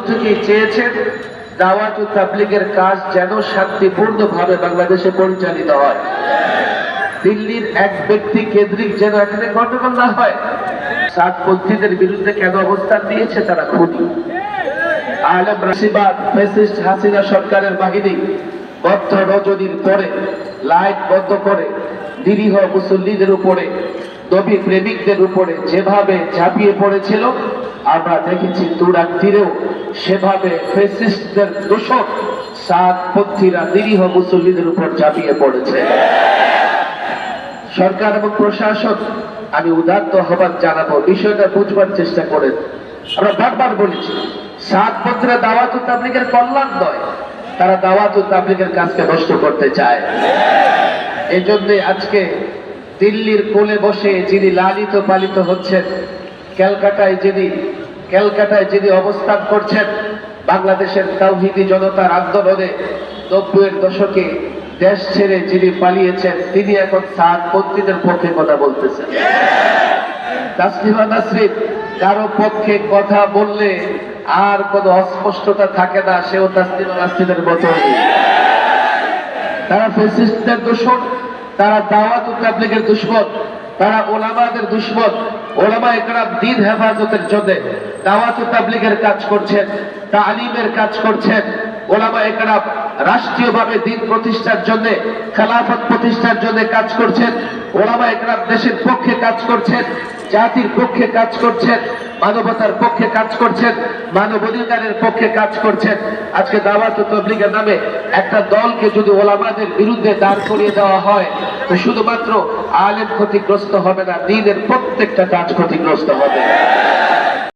থেকেই চেয়েছেন দাওয়াত ও তাবলীগের কাজ যেন শান্তিপূর্ণভাবে বাংলাদেশে পরিচালিত হয়। দিল্লির এক ব্যক্তি কেন্দ্রিক যেন এখানে গন্ডগোল না হয়। সাতপন্থীদের বিরুদ্ধে কেন অবস্থান নিয়েছে তারা খুনি। আলেম রাশিবাদ ফ্যাসিস্ট হাসিনা সরকারের বাহিনী বদ্ধ রজনীর পরে লাইট বন্ধ করে নিরীহ মুসল্লিদের উপরে, নবী প্রেমিকদের উপরে যেভাবে ঝাঁপিয়ে পড়েছিল, আমরা দেখেছি তুরাগ তীরেও সেভাবে ফ্যাসিস্টদের দোষক সাতপন্থীরা নিরীহ মুসল্লিদের উপর ঝাঁপিয়ে পড়েছে। সরকার এবং প্রশাসন, আমি উদাত্ত আহ্বান জানাবো, বিষয়টা বুঝবার চেষ্টা করেন। আমরা বারবার বলেছি সাতপন্থীরা দাওয়াত ও তাবলীগের কল্যাণ নয়, তারা দাওয়াত ও তাবলীগের কাজকে নষ্ট করতে চায়। এই জন্য আজকে দিল্লির কোলে বসে যিনি লালিত পালিত হচ্ছেন, ক্যালকাটায় যিনি অবস্থান করছেন, বাংলাদেশের তাওহীদি জনতার আন্দোলনে 90-এর দশকে দেশ ছেড়ে যিনি পালিয়েছেন, তিনি এখন সাতপন্থীদের পক্ষে কথা বলতেছেন। তাসলিমা নাসরিন কারো পক্ষে কথা বললে আর কোনো অস্পষ্টতা থাকে না, সেও তাসলিমা নাসরিনের মতোই। তারা ফ্যাসিস্টদের দুশমন, তারা দাওয়াত ও তাবলীগের দুশমন, তারা ওলামাদের দুশমন। ওলামা একরাম দ্বীন হেফাজতের জন্য দাওয়াত ও তাবলীগের কাজ করছেন, তালিমের কাজ করছেন। ওলামা একরাম রাষ্ট্রীয়ভাবে দ্বীন প্রতিষ্ঠার জন্য, খেলাফত প্রতিষ্ঠার জন্য কাজ করছেন। ওলামা একরাম দেশের পক্ষে কাজ করছেন, জাতির পক্ষে কাজ করছেন, মানবতার পক্ষে কাজ করছেন, মানবাধিকারের পক্ষে কাজ করছেন। আজকে দাওয়াত ও তাবলীগের নামে একটা দলকে যদি ওলামাদের বিরুদ্ধে দাঁড় করিয়ে দেওয়া হয়, তো শুধুমাত্র আলেম ক্ষতিগ্রস্ত হবে না, দ্বীনের প্রত্যেকটা কাজ ক্ষতিগ্রস্ত হবে।